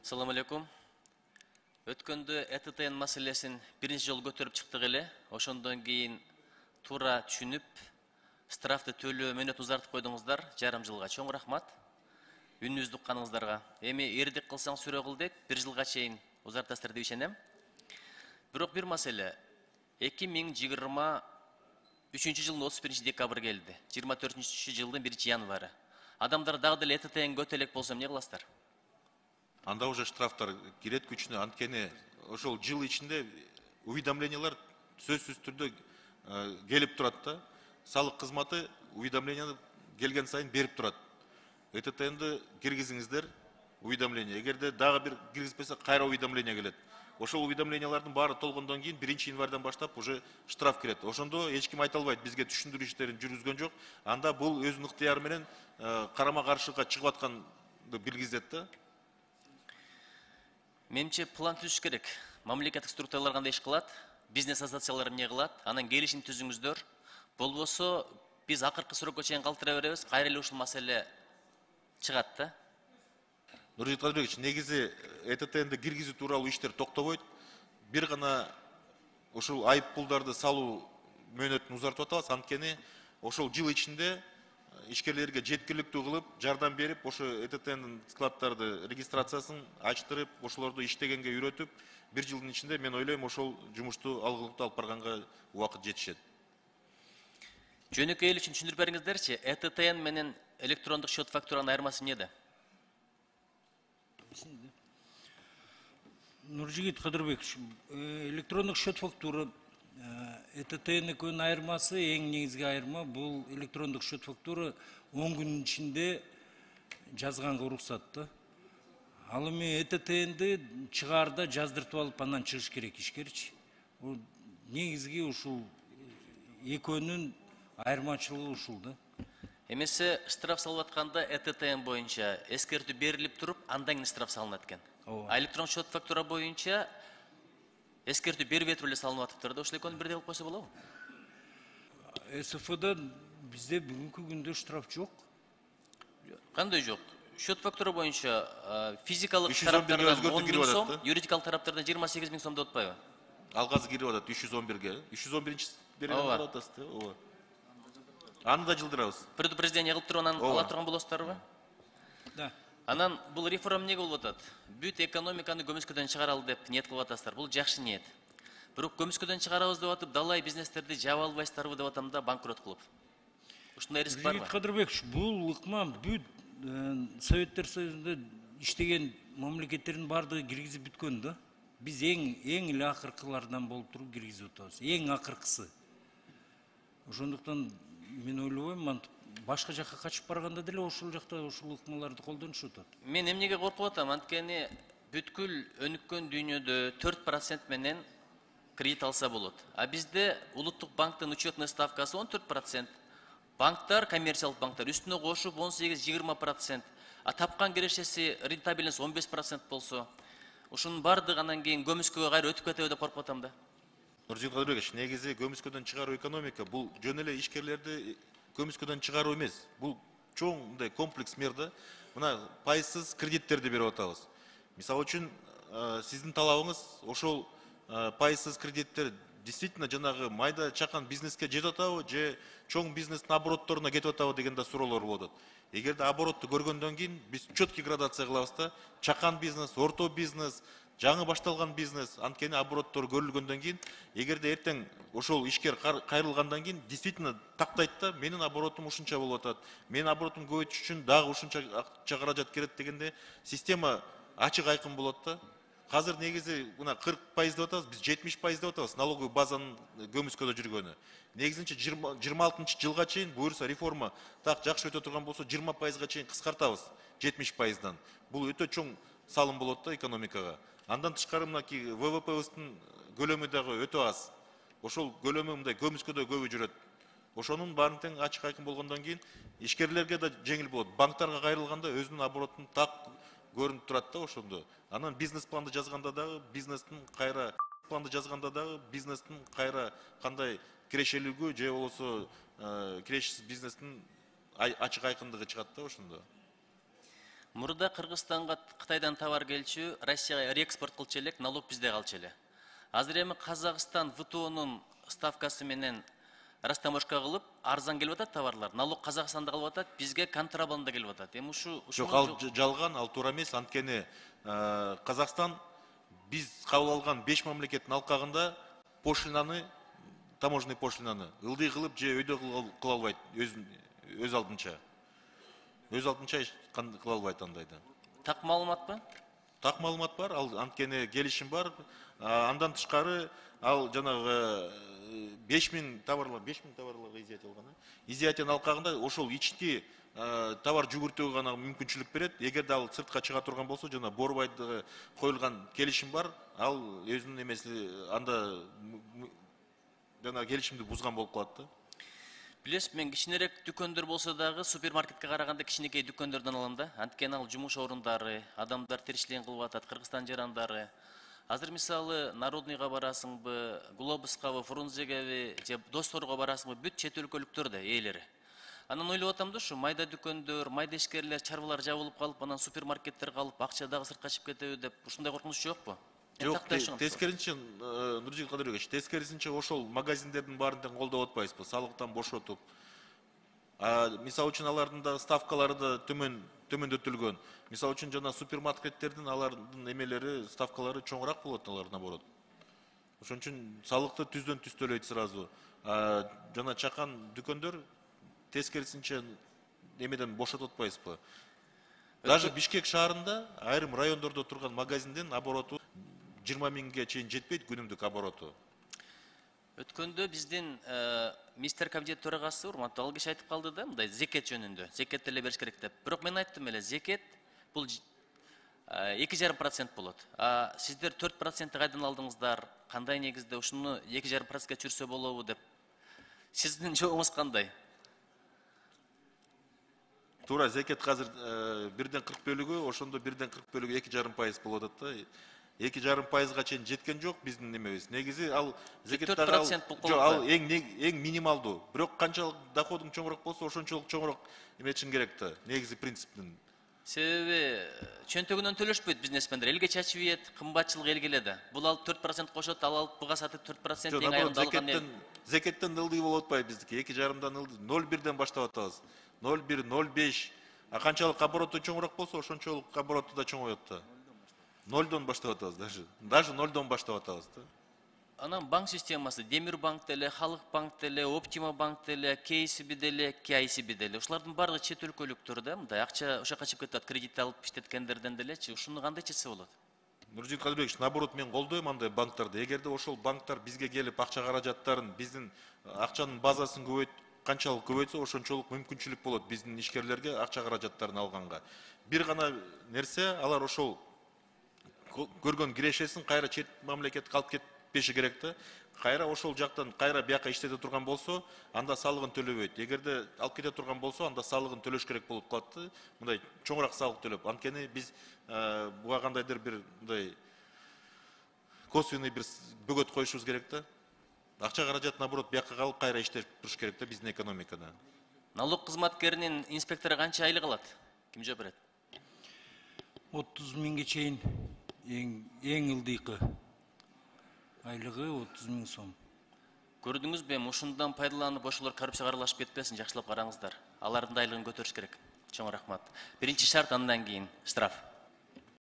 Assalamu alaikum. Өткөндө ЭТТН маселесин биринчи жолу көтөрүп чыктык эле. Ошондон кийин туура түшүнүп, штрафты төлөө мөөнөтүн узартып койдуңуздар жарым жылга. Чоң рахмат. Үнүбүздү укканыңыздарга. Эми эрдик кылсаң сүрө кыл деп 1 жылга чейин узартасыздар деп ишенем. Бирок бир маселе. 2023 жылдын 31 декабрь келди. 24 жылдын 1 январы. Адамдар дагы деле ЭТТН көтө элек болсо эмне кыласыздар? Анда уже штрафтар кирет күчүнө, анткени ошол жыл ичинде уведомлениялар сөзсүз түрдө келип турат да. Салык кызматы уведомление келген сайын берип турат. ЭТТНди киргизиңиздер уведомление. Эгерде дагы бир киргизбесе кайра уведомление келет. Ошол уведомлениялардын баары толгондон кийин 1 январдан баштап уже штраф кирет. Ошондо эч ким айта албайт, бизге түшүндүрүү иштерин жүргүзгөн жок. Анда бул өзүнүн ыктыяры менен карама каршыга чыгып атканды билгизет да. Менимче план түзүш керек. Мамлекеттик структуралар кандай иш кылат, бизнес ассоциациялар эмне кылат, анан келишим түзүңүздөр. Болбосо биз акыркы срокко чейин калтыра беребиз, кайра эле ушул маселе чыгат да. Нуржит Кадырович, негизи ЭТТНди киргизүү тууралуу иштер токтобойт. Бир гана ошол айып пулдарды салуу мөөнөтүн узартып атабыз, анткени ошол жыл ичинде ишкерлерге жеткиликтүү кылып, жардам берип, ошо ЭТТНдин складдарды регистрациясын ачтырып, ошолорду иштегенге үйрөтүп, 1 жылдын ичинде мен ойлойм ошол жумушту алгылыктуу алып барганга убакыт жетишет. Жөнөкөй эл үчүн түшүндүрүп бериңиздерчи, ЭТТН менен электрондук счет фактуранын айырмасы эмнеде? Нуржигит Кадырбекович, электрондук счет фактура ЭТТН экөөнүн айырмасы, эң негизги айырма бул электрондук счет фактура 10 күнүн ичинде жазганга уруксат да. Ал эми ЭТТНди чыгаарда жаздыртып алып анан чыгыш керек ишкерчи. Негизги ушул экөөнүн айырмачылыгы ушул да. Эмесе штраф салып атканда ЭТТН боюнча эскертүү берилип туруп, андан кийин штраф салынат экен. Электрон счет фактура боюнча эскертүү бербей туруп эле салынып атыптыр да, ошол экөөнү бирдей кылып койсо болобу? СФда бизде бүгүнкү күндө штраф жок. Кандай жок? Счет фактура боюнча физикалык тараптардан 10 000 сом, юридикалык тараптардан 28 000 сом деп атпайбы? Алгазы кирип атат 311ге. 311-чи берип атасыз, ооба. Аны да жылдырабыз. Предупреждение кылып туруп анан ала турган болосуздарбы? Да. Анан бул реформа эмне болуп атат? Бүт экономиканы көмүскөдөн чыгаралы деп ниет кылып атасыздар. Бул жакшы ниет. Бирок көмүскөдөн чыгарабыз деп атып, далай бизнестерди жаба албайсыздарбы деп атам да, банкрот кылып. Ушундай риск барбы? Нуржигит Кадырбекович, бул ыкма бүт Советтер Союзунда иштеген мамлекеттердин баардыгы киргизип бүткөн да. Биз эң эле акыркылардан болуп туруп киргизип атабыз. Эң акыркысы. Ошондуктан мен ойлойм, башка жакка качып барганда деле ошол жакта ошол ыкмаларды колдонушуп атат. Мен эмнеге коркуп атам? Анткени бүткүл өнүккөн дүйнөдө 4% менен кредит алса болот. А бизде улуттук банктын учетный ставкасы 14%. Банктар, коммерциялык банктар үстүнө кошуп 18-20%. А тапкан кирешеси рентабельность 15% болсо, ушунун бардыгы анан кийин көмүскөгө кайра өтүп кетеби деп коркуп атам да. Нуржигит Кадырович, негизи көмүскөдөн чыгаруу экономика бул жөн эле ишкерлерди көмүскөдөн чыгаруу эмес. Бул чоң мындай комплекс мер да. Мына пайызсыз кредиттерди берип атабыз. Мисалы үчүн сиздин талабыңыз ошол пайызсыз кредиттер действительно жанагы майда чакан бизнеске жетип атабы же чоң бизнестин оборотторуна кетип атабы деген да суроолор болот. Эгерде оборотту көргөндөн кийин биз четкий градация кылабыз да. Чакан бизнес, орто бизнес, жаңы башталган бизнес, анткени обороттору көрүлгөндөн кийин, эгерде эртең ошол ишкер кайрылгандан кийин действительно тактайт да, менин оборотум ушунча болуп атат. Менин оборотум көбөйтүш үчүн дагы ушунча акча каражат керет дегенде система ачык айкын болот да. Азыр негизи мына 40% деп атабыз, биз 70% деп атабыз налоговый базанын көмүскөдө жүргөнү. Негизинче 26-жылга чейин буюрса реформа так жакшы өтө турган болсо 20%га чейин кыскартабыз 70%дан. Бул өтө чоң салым болот да экономикага. Андан тышкары мынакей ВВПбыздын көлөмү дагы өтө аз. Ошол көлөмү мындай көмүскөдө көбү жүрөт. Ошонун баарын тең ачык айкын болгондон кийин ишкерлерге да жеңил болот. Банктарга кайрылганда өзүнүн оборотун так көрүнүп турат да ошондо. Анан бизнес планды жазганда дагы бизнестин кайра кандай кирешелиги же болбосо кирешсиз бизнестин ачык айкындыгы чыгат да ошондо. Мурда Кыргызстанга Кытайдан товар келчү, Россияга реэкспорт кылчу элек, налог бизде калчу эле. Азыр эми Казакстан ВТОнун ставкасы менен растаможка кылып, арзан келип атат товарлар. Налог Казакстанда калып атат, бизге контрабанда келип атат. Эми Жок, ал жалган, ал туура эмес. Анткени Казакстан биз кабыл алган 5 мамлекеттин алкагында пошлинаны, таможенный пошлинаны ылдый кылып же өйдө кыла албайт, өз алдынча. Өз алдынча кыла албайт андайды. Так маалыматпы? Так маалымат бар, ал анткени келишим бар. Андан тышкары ал жанагы 5000 товарларга изъятие алган. Изъятиянын алкагында ошол ички товар жүгүртүүгө гана мүмкүнчүлүк берет. Эгерде ал сыртка чыга турган болсо, жана Борбайда коюлган келишим бар, ал өзүнүн эмеси анда жана келишимди бузган болуп калат да. Билесиз, мен кичинерээк дүкөндөр болсо дагы супермаркетке караганда кичинекей дүкөндөрдөн алам да. Анткени ал жумуш орундары, адамдар тиричилигин кылып атат, Кыргызстан жарандары. Азыр мисалы Народныйга барасыңбы, Глобускабы, Фрунзегеби, же Досторго барасыңбы, бүт чет өлкөлүктөр да ээлери. Анан ойлоп атам да, ушу майда дүкөндөр, майда ишкерлер, чарбалар жабылып калып, анан супермаркеттер калып, акча дагы сыртка чыгып кетеби деп, ушундай коркунуч жокпу? Жок, тескерисинче, Нуржигит Кадырович, тескерисинче ошол магазиндердин баарын колдоп атпайбызбы, салыктан бошотуп. Мисалы үчүн алардын да ставкалары да төмөндөтүлгөн. Мисалы үчүн жана супермаркеттердин алардын эмелери, ставкалары чоңураак болот алар наоборот. Ошон үчүн салыкты түздөн түз төлөйт сразу. Жана чакан дүкөндөр тескерисинче эмеден бошотуп атпайбызбы. Даже Бишкек шаарында айрым райондордо турган магазиндин обороту 20 миңге чейин жетпейт, күнүмдүк обороту. Өткөндө биздин министр комитет төрагасы урматтуу ал киши айтып калды да, мындай зекет жөнүндө, зекет эле бериш керек деп. Бирок мен айттым эле, зекет бул 2,5% болот. Сиздер 4% кайдан алдыңыздар? Кандай негизде ушуну 2,5%га чүрсө болобу деп. Сиздин жообуңуз кандай? Туура, зекет азыр 1/40 бөлүгү, ошондо 1/40 бөлүгү 2,5% болуп атат да. 2,5%га чейин жеткен жок биздин немебиз. Негизи ал зекеттагы ал эң минималдуу. Бирок канчалык доходуң чоңураак болсо, ошончолук чоңураак эметишиң керек да. Негизи принциптин. Себеби чөнтөгүнөн төлөшпөйт бизнесмендер. Элге чачып ийет, кымбатчылык элге эле да. Бул алып 4% кошот, ал алып буга сатып 4% эң айында алган эл. Зекеттен ылдый болуп атпайбы биздики. 2,5-дан ылдый, 0,1-ден баштап атабыз. 0,1, 0,5. Канчалык обороту чоңураак болсо, ошончолук обороту да чоңоет да. 0-дон баштап атабыз даже 0-дон баштап атабыз да. Анан банк системасы, Демир банк деле, Халык банк деле, Оптима банк деле, KCB деле, KICB деле. Ушулардын баардыгы чет өлкөлүктөр да, мындай акча ошока чыгып кетет, кредит алып иштеткендерден делечи. Ушуну кандай чечсе болот? Нуржигит Кадырович, наоборот, мен колдойм андай банктарды. Эгерде ошол банктар бизге келип акча каражаттарын, биздин акчанын базасын канчалык көбөйтсө, ошончолук мүмкүнчүлүк болот биздин ишкерлерге акча каражаттарын алганга. Бир гана нерсе, алар ошол көргөн кирешесин кайра чет мамлекетке алып кетпеши керек да. Кайра ошол жактан кайра бияка иштете турган болсо, анда салыгын төлөбөйт. Эгерде алып кете турган болсо, анда салыгын төлөш керек болуп калат да. Мындай чоңураак салык төлөп. Анткени биз буга кандайдыр бир мындай косвенный бир бөгөт коюшубуз керек да. Акча каражат наоборот бияка калып кайра иштеп туруш керек да биздин экономикада. Налог кызматкеринин инспектору канча айлык алат? Ким жооп берет? 30 миңге чейин эң ылдыйкы айлыгы 30 миң сом. Көрдүңүзбү, ушундан пайдаланып ошолор коррупцияга аралашып кетпесин, жакшылап караңыздар. Алардын да айлыгын көтөрүш керек. Чоң рахмат. Биринчи шарт, андан кийин штраф.